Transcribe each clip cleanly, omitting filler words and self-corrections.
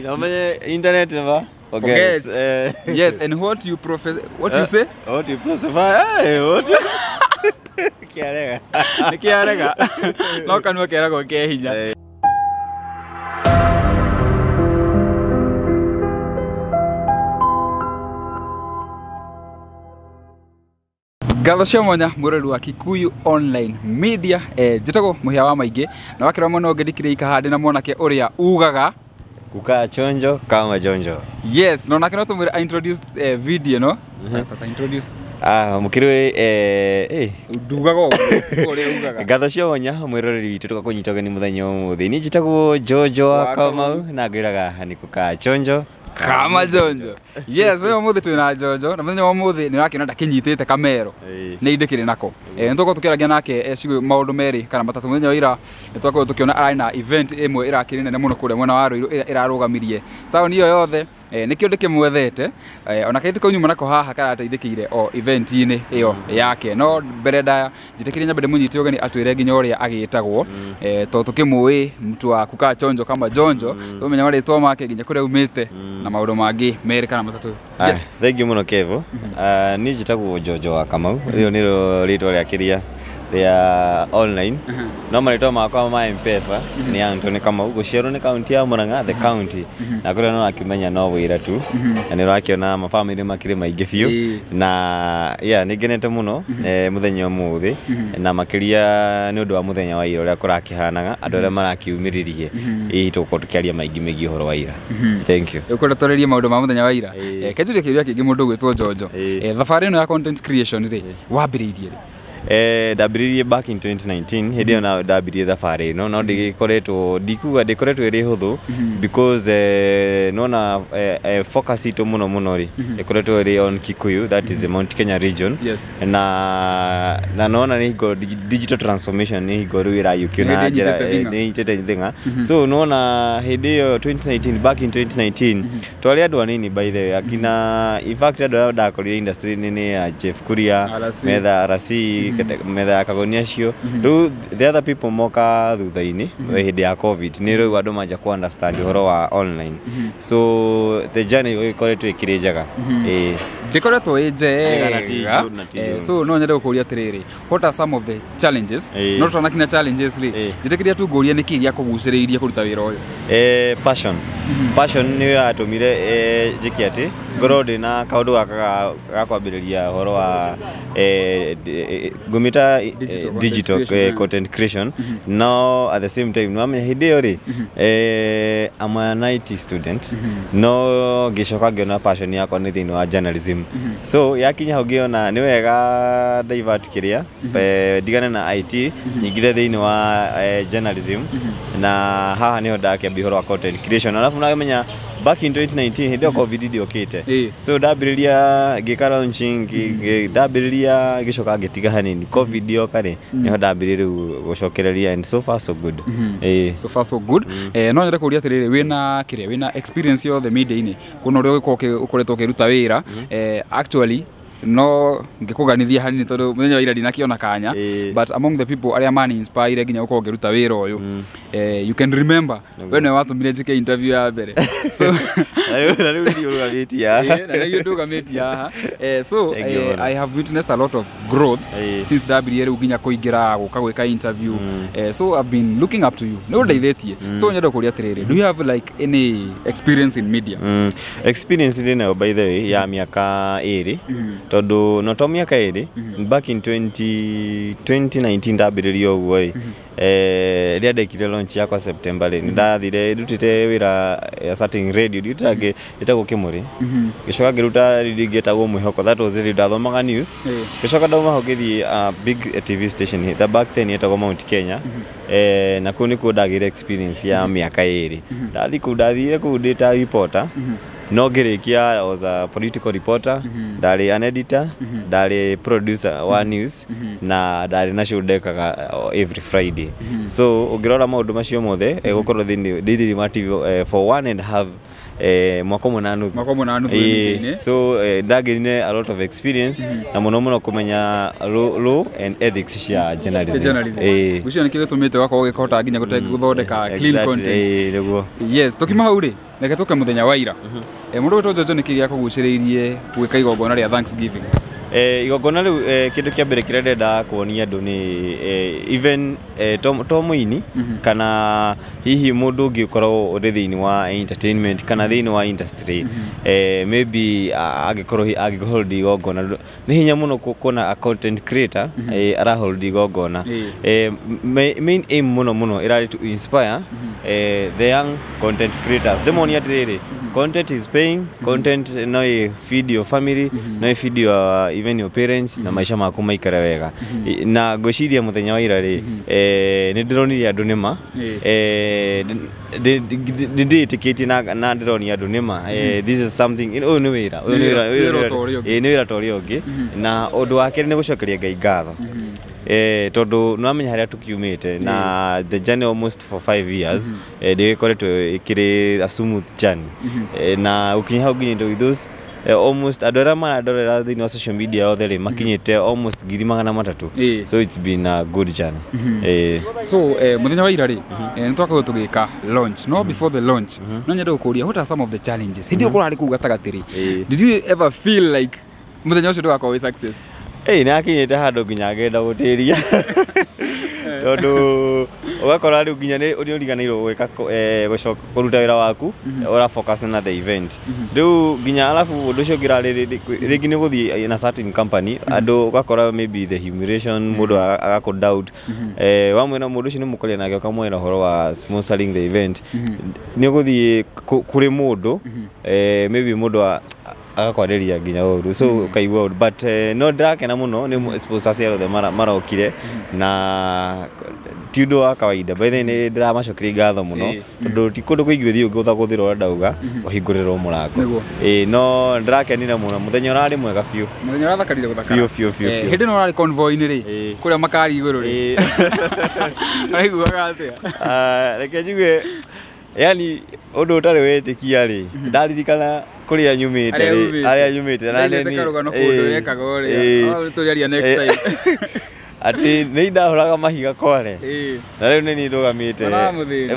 no manye internet never forgets. Yes, and what you profess, what you say? What you profess? Hey, what? Kiarega. Kiarega. No kanwa kera ko ke hinya. Gatho Mwanya mururu wa Kikuyu online media jitago muhia wa maingi na wakira muno ngedikire ikahande na mwanake uria ugaga kukaa chonjo kama jonjo. Yes, no nakino tumira introduce video no introduce mukirwe dugago uria ugaga Gatho Mwanya mwiroreri witu tukakunyitoga ni muthenya umuthi ni jitago Jojo kama na ngiraga ni kukaa chonjo kama jonjo. Yes, wewe muthi twina Jojo na muthenya wa muthi ni wakina ndakinyitite kamero ni indikire nako ntoko tukiragia nake cigo maundu meri kana matatu muthenya wa ira twako tukiona arina event imwe irakiri nene muno kure mwena wa Ruiru irarugamirie tawo niyo yothe nikio ndikimwethete ona kaiti ko nyuma nako haha kana ateithikire o event ini iyo yake no mbere ndaya jitekire nyambere munyiti ogani atwire nginya uria agitagwo to tukimui mtu wa kukaa chonjo kama jonjo tumenya wale twa make nginya kure umite na maundu mangi meri kana matatu. Yes, thank you muno Kevo. Ni jitagwo Jojo wa Kamau iyo niro ritwa ria kiria ria online no marito makwa ma M-Pesa ni Anthony Kamau guciarwo ni county ya Murang'a the county na kure no akimenya no wira tu na ni rakiona ma family makire maingi biu na ningenete muno muthenya umuthi na makiria ni undu wa muthenya wa ira uria kurakihanaga andu aria marakiumiririe tuko tukiaria maingi megi horo wa ira. Thank you. Ukora toreria maundu ma muthenya wa ira kejuri kiria kingi mundu gwitwo Jojo thabarĩ ino ya content creation ri wambiririe dabiririe back in 2019 hedio na dabiririe thabarĩ ino no ndikoretwo ndikoretwo iri huthu because nona focus ito muno ri ikoretwo iri on Kikuyu, that is the Mount Kenya region. Yes. na nona ni go digital transformation ni go ruira yukina jera ni tete thinga so nona hedio 2019 back in 2019 twali andu anini by the way akina in fact andu ndakorire industry nini ya Chef Kururia metha rasi metha kagonia cio the other people moka thutha-ini hindi ya covid ni riu andu manja ku understand horo wa online so the journey ikoretwo ikiri njega ndikoretwo njega so no nyende gukuria atiriri what are some of the challenges no twana kina challenges ri jitekiria tu nguria niki gya kuguciriirie kuruta wira uyu passion ni yatumire jikiati ngorode na kaundu ga kwambiriria horo wa gumita digital content creation no at the same time no ame hideo ri I'm a IT student no gicoka ngiona passion yakwa ni thini wa journalism so yakinya ngiona ni wega divert kiria digana na IT nyingire thini wa journalism na haha ni hoda ke bihoro wa content creation alafu na menya back in 2019 hideo covid ndiokite so dabiriria gika launching dabiriria gicoka ngitiga hanini covid yokare ni hoda biriria gucokereria and so far so good so far so good no nyende kuria atiriri wina experience yo the media ini kuno rio ukoretwo kiruta wira actually no ngikuganithia hanini tondu muthenya wa ira ndinakiona kanya but among the people aria mani inspire nginya uko ngiruta wira uyu you can remember when watumire jike interview ya mbere so so I have witnessed a lot of growth since dabiriere uginya kuingira gukagwika interview so I've been looking up to you no ndaithetie so nyenda kuria atiriri do you have like any experience in media experience ndina by the way ya miaka 2 tondu no to miaka 2 back in 2019 ndabiririo uguo ria ndekire launch yakwa September ni ndathire ndutite wira starting radio nditage itago kimuri gicoka ngiruta ndigitagwo mwihoko that was really ndathomaga news gicoka ndauma ngithii big TV station the back then itago Mount Kenya na kuni ko ndagire experience ya miaka 2 ndathire ku data reporter no ngirikia I was a political reporter ndari an editor ndari producer wa news na ndari na show dekaga every Friday so ugirora maundu macio mothe gukorwo thini ma TV for 1.5 mwaka munanu so ndagirine a lot of experience na muno kumenya law and ethics cia journalism gucio nikire tumite wako ugikota nginya guthondeka clean content yes tukima hauri reke tuke muthenya wa ira mundu wetwo Jojo niki gya kuguciririe gwika igongona ria Thanksgiving igongona riu kindu kia mbere kire ndenda kuonia andu ni even to muini kana hihi mundu ungikorwo uri thiini wa entertainment kana thiini wa industry maybe hold igongona ni hinya muno kuona a content creator ara hold igongona main aim muno irari to inspire the young content creators demonia atiriri content is paying content no feed your family no feed your even your parents na maisha maku maikara wega na ngociria muthenya wa ira ri ni ndironire andu nima nditikiti na ndironia andu nima this is something ni wira ni wira tori ongi na undu wake ni gucokeria Ngai ngatho tondu no amenya haria tukiumite na the journey almost for 5 years ndikoretwo ikiri a smooth journey na ukinya nginya with those almost adora maradora thiini wa social media othe makinyite almost 300 so it's been a good journey so muthenya wa ira ri nitwakaga tugika launch no before the launch no nyende gukuria what are some of the challenges hindi ukurari ku gatagatiri did you ever feel like muthenya ucio ndugakwa successful nakinyite handu nginya ngenda gutiria tondu ugakora riu nginya ni uriganiirwo gwika kuruta wira waku ora focus na the event riu nginya alafu undu ucio ngirari ringi ni guthii na certain company andu ugakora maybe the humiliation mundu agaku doubt wamwe na mundu ucio ni mukoria nake ukamwe na horo wa sponsoring the event ni guthii kuri mundu maybe mundu agakwareria nginya uru so kaigwa but no drake na muno ni sponsors yaro the marokire na tiundo wa kawaida by the way drama shokiri ngatho muno tondu ti kundu kuigwe thio ngutha guthira ora ndauga uhinguriro murango no drake ni na muno muthenya urari mwega fiu muthenya urathakarire guthakara fiu hindi no urari convoy ni ri kuria makari iguru ri araiguaga atia reke njuge yani undu utari wetikia ri ndaririkana kuria nyumite ri aria nyumite na ni karugano kundu yekaga uri turiaria next time ati ni ndahoraga mahiga kware na riu ni ndugamite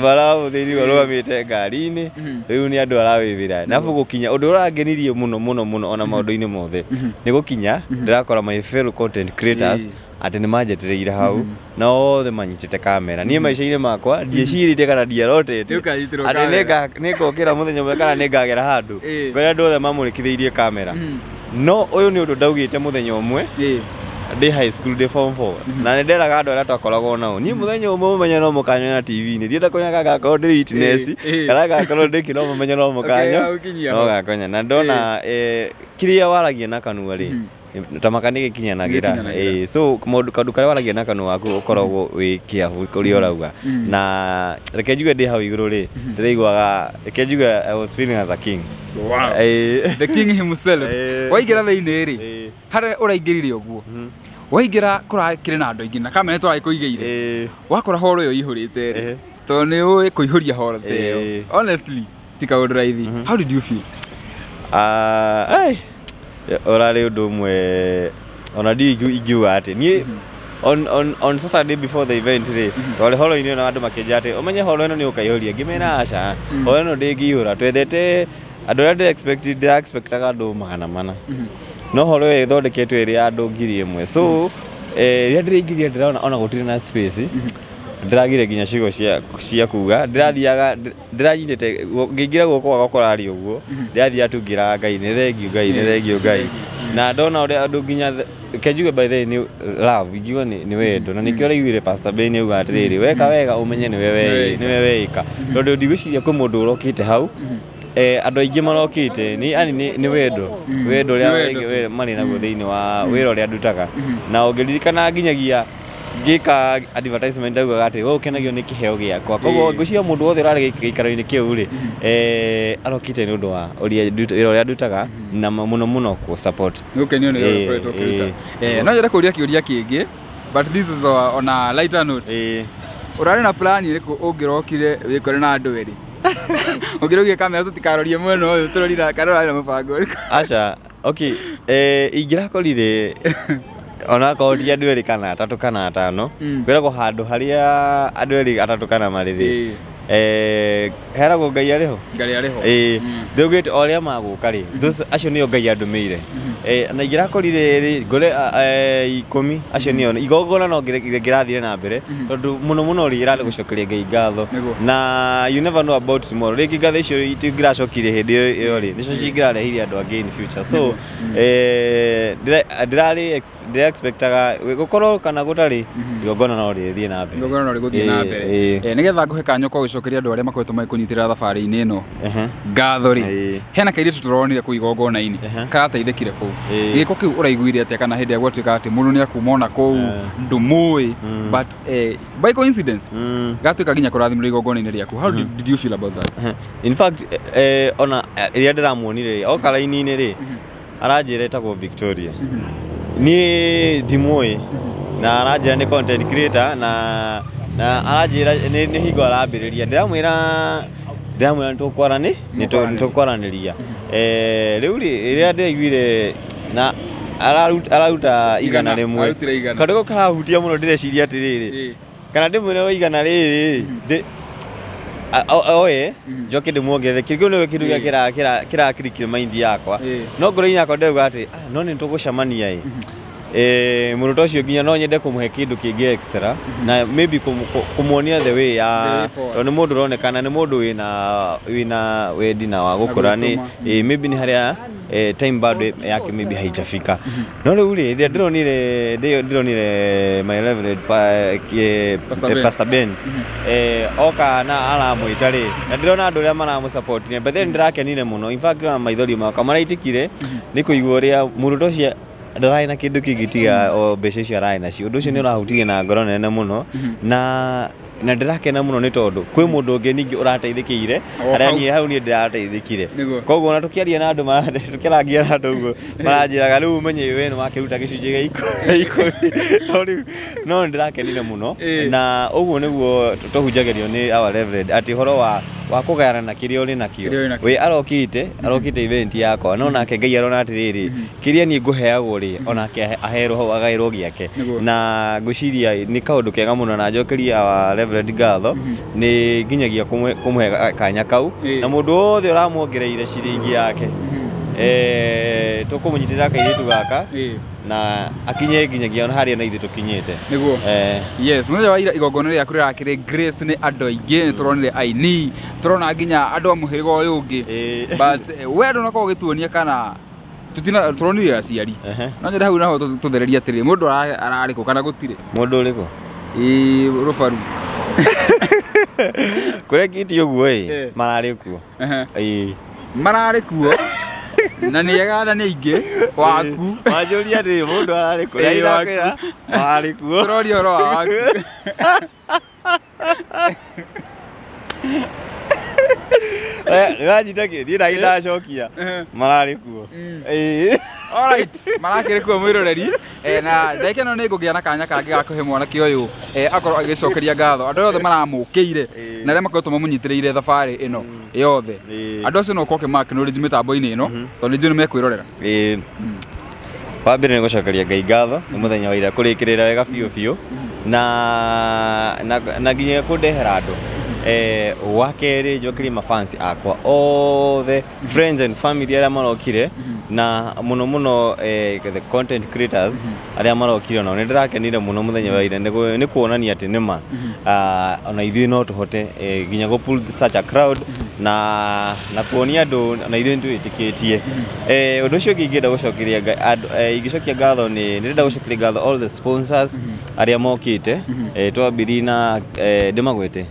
baramuthiri rugamite ngari-ini riu ni andu arawivira na fu gukinya undu urangenirie muno ona maundu-ini mothe ni gukinya ndirakora my fellow content creators ati ni manjetereire hau na othe manyitite kamera nie maisha-ini makwa ndiecirite kana ndiarotete ati nikokira muthenya umwe kana ningagera handu ngoria andu othe mamurikithiirie kamera no uyu ni undu ndaugite muthenya umwe ndi high school ndi form 4 na nderaga andu aria twakoragwo nao ni muthenya umwe mumenya no mukanyo na TV ni ndienda kunyaga gakorwo ndi witness kana gakorwo ndi kino mumenya no mukanyo no gakonya na ndona kiria waragia na kanua ri tamakani gikinyanagira so mundu kandu karia waragia na kanua waku ukoragwo wi kiahu kuria urauga na reke njuge ndi hau iguru ri ndiraiguaga reke njuge I was feeling as a king. Wow. The king himself. Waigira thiini ri hara uraingirire uguo waigira kurakire na andu aingi na kamera twarai kuigeire wakora horo yo ihurite ri to ni ui kuihuria horo te honestly tikaundu raithi how did you feel orari undu umwe ona ndi ingiuga ati ni on Saturday before the event ri ore horo ini na andu makenja ati umenye horo ino ni ukaihuria ngimena aca horo ino ndingihura twethete andu aria expectaga andu mana no horo yo ithondeketwe iri andu 1,000 so ria ndiringiria ndirona ona gutire na space ndiragire nginya cigo cia kuga ndirathiaga ndiranyitete ngingira guoko gwakorari uguo ndirathia tungira Ngai ni thengio Ngai na ndona uri andu nginya kenjuge by the way love igiwa ni wendo na nikio raiguire Pastor Ben auga atiriri weka wega umenye ni wewe ika tondu ndigwiciria kwi mundu urokite hau andu aingi marokite ni wendo ria mari na guthini wa wira ria ndutaga na ongeririkana nginyagia ngika advertisement auga ati ukenagio ni kiheo giakwa koguo ngwiciria mundu wothe urari gikaro-ini kiu ri arokite ni undu wa wira ria ndutaga na muno ku support ukenio ni wira kuruta no njira kuria kiuria kingi but this is on a lighter note urari na plan iriku ungirokire wikore na andu eri ugirogie kamera tutikarorie mweno uyu turorira karora na mubango acha okay ingirakorire ona kaudia andu eri kana atatu kana atano kwira ko handu haria andu eri atatu kana mariri heragwo Ngai ariho ndugite oria maguka ri acio nio Ngai andumeire na ingirakorire ngore 10 acio nio igogona no ngirathire na mbere tondu muno ri irari gucokeria Ngai ngatho na you never know about tomorrow rigi ngatho icio itingiracokire hindi iyo ri nicio cingirarehirie andu angi in future so ndirari expectaga gukorwo kana gutari igogona no ri thie na mbere igogona no ri guthie na mbere nigetha nguhe kanyo ko gucokeria andu aria makoretwo maikunyitira thabari-ini ino ngatho ri hena kairitu turonire ku igogona-ini karateithikire ku giko kiu uraiguire atia kana hindi agwatuika ati mundu ni akumona ku ndumui but by coincidence gatuika ginya kurathimira igogona-ini riaku how did you feel about that in fact ona iria ndiramuonire okara-ini ri aranjira etagwo Victoria ni ndimui na aranjira ni content creator na aranjira ni hingo arambiriria ndiramwira nitokwaraniria riu iria ndiguire na araruta igana rimwe kandu karahutia muno ndireciria atiriri kana ndimwire igana riri oe njoke ndimuongerere kirigũ nĩwe kĩndũ gĩa kĩrakirikire mind yakwa no ngoro-inĩ yakwa ndauga atĩ no nĩ tũgũcemania mũndũ ta ũcio nginya no nyende kũmũhe kĩndũ kĩngĩ extra na maybe kũmuonia the way ya nĩ mũndũ ũronekana nĩ mũndũ wĩna wendi na wa gũkũra nĩ maybe nĩ harĩa time bado yake maybe haijafika no rĩu rĩ ndĩronire my reverend Pastor Ben oka na aramwĩta rĩ na ndĩrona andũ arĩa maramũsupport but then ndĩrakenire mũno in fact na maithori makwa maraitikire nĩ kũigua ũrĩa mũndũ ta ũcio ndarai na kindu kingitiga o mbeca icio arai nacio undu ucio ni urahutigie na ngoro nene muno na ndirakena muno ni tondu kwi mundu ungi ningi urateithikire aria ni hau ni ndirateithikire koguo na tukiaria na andu tukirangia na andu uguo maranjiraga riu menye we ni wakiruta gicunji gia ikumi no ndirakenire muno na uguo niguo tuhunjagirio ni our reverend ati horo wa kugayana na kiria uri nakio we arokite event yakwa no nake Ngai arona atiriri kiria ni nguheagwo ri onake aherwo hau agairwo giake na nguciria ni kaundu kega muno na njokeria wa reverend ngatho ni nginyagia kumhe kanya kau na mundu wothe uramuongereire ciringi yake tukumunyitira kairetu gaka na akinye nginyagia ona haria na ithu tukinyite niguo yes muthenya wa ira igongona riaku rirakire grace ni andu aingi turonire aini turona nginya andu amuhiriga uyu ungi but we ndo nako gituonia kana tutina turonire aciari no nyenda hau naho tuthereria atiri mundu arariko kana gutire mundu uriko rufaru kure kiti uguo marari kuo marari kuo na ni yagana ni ingi waku majuria ndi mundu arari kuria irakwira marari kuo turori oro waku wajitake ndira indacokia marari kuo alright marakire kuo mwiroreri na ndeke no nigugia na kanya kangi gakuhe mwanake uyu akorwo agicokeria ngatho andu othe maramukire na aria makoretwo mamunyitiriire thabari ino yothe andu acio no koke acknowledge mitambo-ini ino tondu njui ni mekwirorera wa mbere ni gucokeria Ngai ngatho ni muthenya wa ira kurikirira wega biu na nginya kundehera andu wa keri njokeria mafans akwa all the friends and family aria marokire na muno the content creators aria marokire no ndirakenire muno muthenya wa ira ni kuonania ati nima ona ithui no tuhote nginya go pull such a crowd na kuonia andu na ithui twitikitie undu ucio ngingenda gucokeria ingicokia ngatho ni ndenda gucokeria ngatho all the sponsors aria mokite twambiri na ndimagwete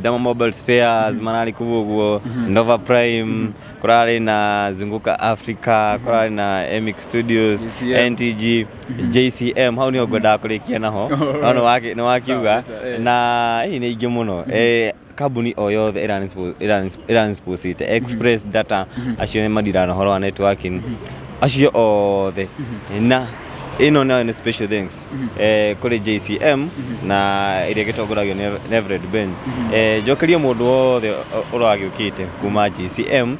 Dama Mobile Spares marari kuguo Nova Prime kurari na Zunguka Africa kurari na MX Studios NTG JCM hau ni ogoda kurikia naho no wakiuga na ni ingi muno kabuni o yothe iransposite Express Data acio madirana horo wa networking acio othe na ino nayo ni special thanks kuri JCM na iria gitongoragio ni Reverend Ben jokeria mundu wothe uragiukite kuma JCM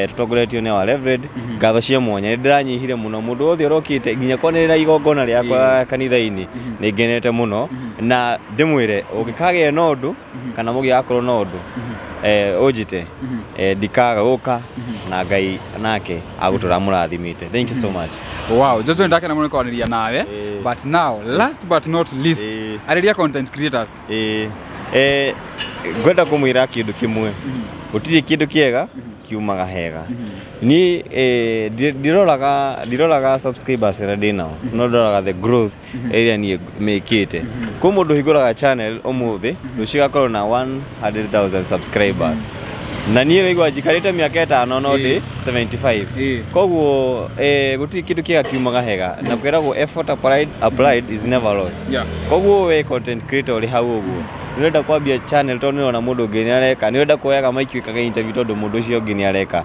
tutongoretio ni wa Reverend ngatho cia mwanya ndiranyihire muno mundu wothe urokite nginya kwanirira igongona riakwa kanitha-ini ni ngenete muno na ndimwire ungikagia nondu kana mugi akorwo nondu ojite dikaga guka na Ngai nake agutura murathimite. Thank you so much. Wow, Jojo ndake na kwaniria nawe but now last but not least areria content creators gwenda kumwira kindu kimwe utiri kindu kiega kiumaga hega ni ndiroraga subscribers ra ndinao no ndoraga the growth area ni mekite ko mundu higuraga channel omuthi rucigakorwo na 100,000 subscribers na niĩ rĩgwa njikarĩte mĩaka 5 no ndĩ 75 koguo gũtirĩ kĩndũ kĩega kiumaga hega na kwĩragwo effort applied is never lost koguo we content creator ũrĩ hau ũguo nĩrenda kwambia channel tondũ nĩona mũndũ ũngĩ nĩareka nĩrenda kuoyaga maiki wĩkaga interview tondũ mũndũ ũcio ũngĩ nĩareka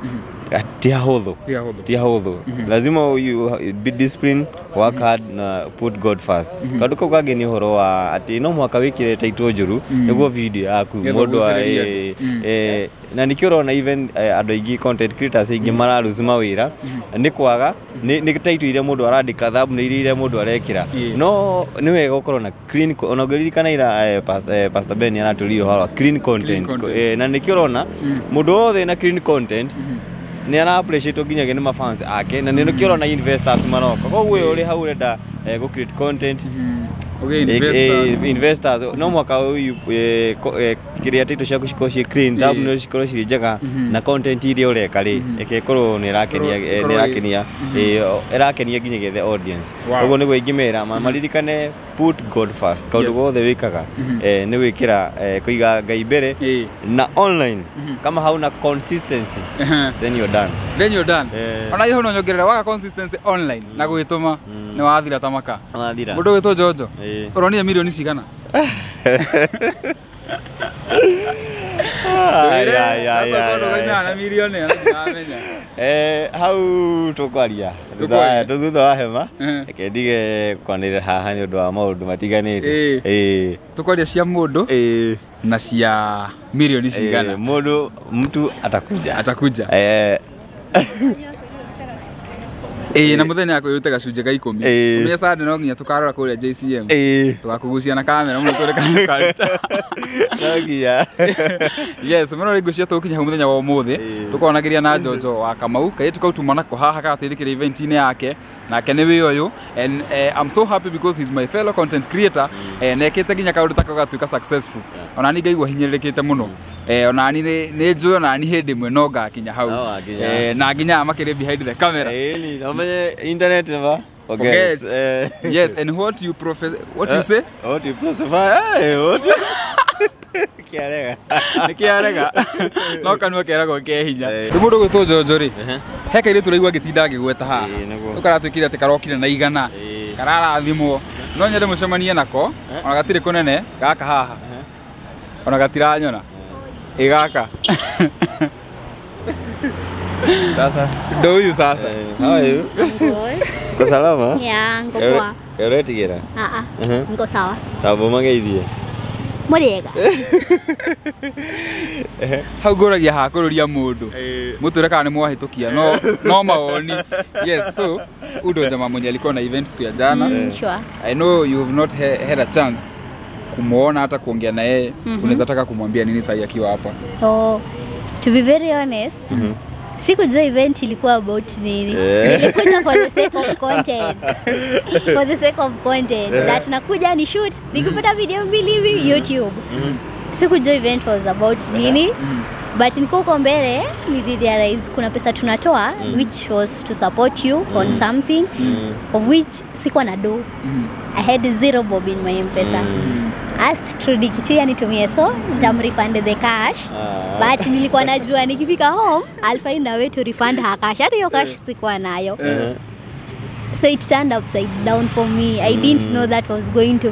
ti hahũthũ lazima you be disciplined, work hard na put God first kaũndũ kau kangĩ nĩ ũhoro wa atĩ no mwaka wĩkĩre taitũ njũru nĩguo video yaku mũndũ na nĩkĩo ũrona even andũ aingĩ content creators aingĩ mararuse mawĩra nĩ kwaga nĩ taitũ iria mũndũ arandĩka thumbnail iria mũndũ arekĩra no nĩ wega gũkorwo na clean ona ngĩririkana ira Pastor Ben aratũrire ũhoro wa clean content na nĩkĩo ũrona mũndũ wothe na clean content ni ara appreciate nginyagia ni mafans ake na nĩkĩo ũrona investors maroka koguo ũrĩ hau ũrenda go create content investors no mwaka uyu kiria title ciaku cikorwo ci clean thumbnail cikorwo ci njega na content iria ureka ri ikorwo ni irakenia nginyagia the audience koguo nĩguo ingĩmera maririkane put God first kaũndũ gothe wĩkaga nĩ gwĩkĩra kũiga Ngai mbere na online kama hauna consistency then you're done ona iho no nyongerera waga consistency online na gwĩtũma nĩ wathira tamaka mũndũ wĩtwo Jojo uronire milioni cigana hau tukwaria thutha wa hema reke ndige kwanĩrĩra haha nĩ ũndũ wa maũndũ matiganĩte tukwaria cia mũndũ na cia milioni cigana mtu atakuja na muthenya yako yute gacunje ga 10 umenya sada no nginya tukarora kuria JCM tugakugucia na kamera muno tore karuta nagia yes muno rigucia tukinya hu muthenya wa umuthi tukonagiria na Jojo wa Kamau kai tukautuma nako haha gateithikira event ine yake nake ni wi uyu and I'm so happy because he's my fellow content creator nekete nginya kaundu tako gatuika successful ona ni ngaigua hinyiririkite muno ona ni njui ona ni hindi mwe no ngakinya hau na nginya makire behind the camera internet never forgets. Yes, and what you say? What you prosify? What? Kiarega. No kanwa kerago ke hinya. Ndumundu gwitwo Jojo ri. He kairetu raigua gitinda ngigweta haha. Ukaratwikire ati karokire na igana. Kararathimwo. No nyende mucemanie nako. Ona gatire kunene gaka haha. Ona gatiranyona. Igaka. Sasa. Do you sasa? How are you? Ko salama? Yeah, ngo poa. Eretigera? Ngo sawa. Tabo mangeithie. Muriega. Hau goragia ha kururia mundu. Mutureka ni mwahitukia no mawoni. Yes, so Udo Jama mwenye alikuwa na event siku ya jana. Sure. I know you have not had a chance kumuona hata kuongea na yeye. Unaweza taka kumwambia nini sasa akiwa hapa? Oh, to be very honest. Sikujua event ilikuwa about nini. Nilikuja for the sake of content. For the sake of content. That nakuja ni shoot, nikipata video mbili hivi YouTube. Sikujua event was about nini. But niko mbele nilirealize kuna pesa tunatoa which was to support you on something of which sikuwa na do. I had 0 bob in my M-Pesa. Asked Trudy kitu ya nitumie so nitamrefund the cash but nilikuwa najua nikifika home I'll find a way to refund her cash hata hiyo cash sikuwa nayo so it turned upside down for me. I didn't know that was going to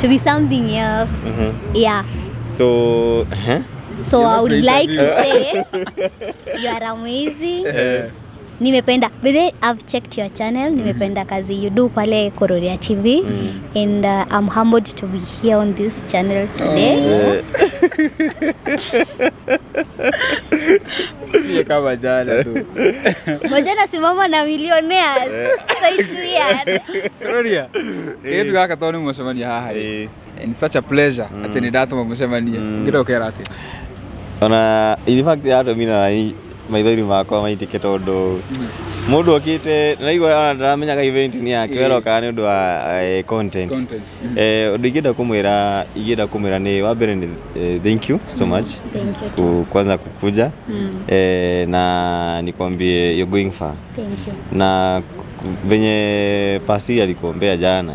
be something else. Yeah, so I would like to say you are amazing. Nimependa. But then I've checked your channel. Nimependa kazi you do pale Kúruria TV. And I'm humbled to be here on this channel today. Sikia kama jana tu. Mojana simama na millionaires. So it's weird. Kururia. Ketu kaka toni mshemania haha. It's such a pleasure. Ati ni datuma mshemania. Ngirokera ati. Ona in fact yato mina maithori makwa maitike tondu mundu okite naigwa ona ndaramenyaga event ni yake weroka ni undu wa content undu ingida kumwira ni wambere ni thank you so much kwanza kukuja na nikwambie you're going far. Thank you. Na venye pasi alikuombea jana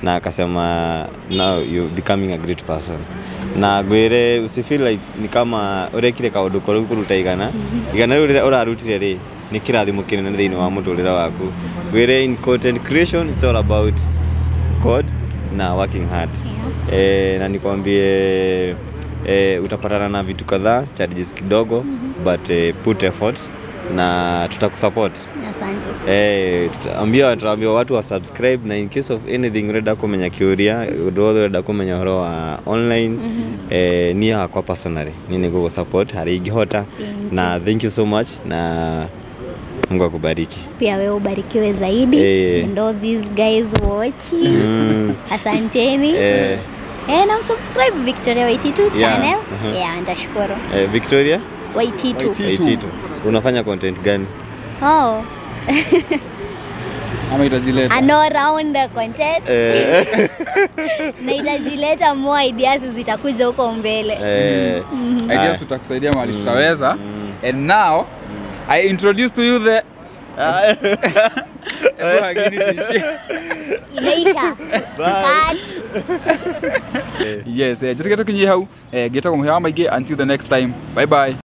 na akasema now you're becoming a great person. Na gwire usifeel like ni kama urekire kaundu koru kuruta igana rire urarutire ri ni kirathimo kinene thiini wa muturira waku. Gwire in content creation it's all about God na working hard. Na nikwambie utapatana na vitu kadhaa, challenges kidogo but put effort na tutakusupport. Asante. Tutaambia watu wa subscribe, na in case of anything ureda kumenya Kururia, ureda kumenya horo wa online ni yakwa personally nini go support hari igihota. Na thank you so much na Mungu akubariki. Pia wewe ubarikiwe zaidi. And all these guys watching. Asanteni. Na subscribe Victoria YT2 channel. Ndashukuru. Victoria YT2. Unafanya content gani? Ama itajileta. Ano round content. Na itajileta more ideas zitakuja huko mbele. Ideas tutakusaidia mahali tutaweza. And now I introduce to you the Inaisha. Cut. Yes, just get to kinyi hau. Get to kumhewa maige until the next time. Bye bye.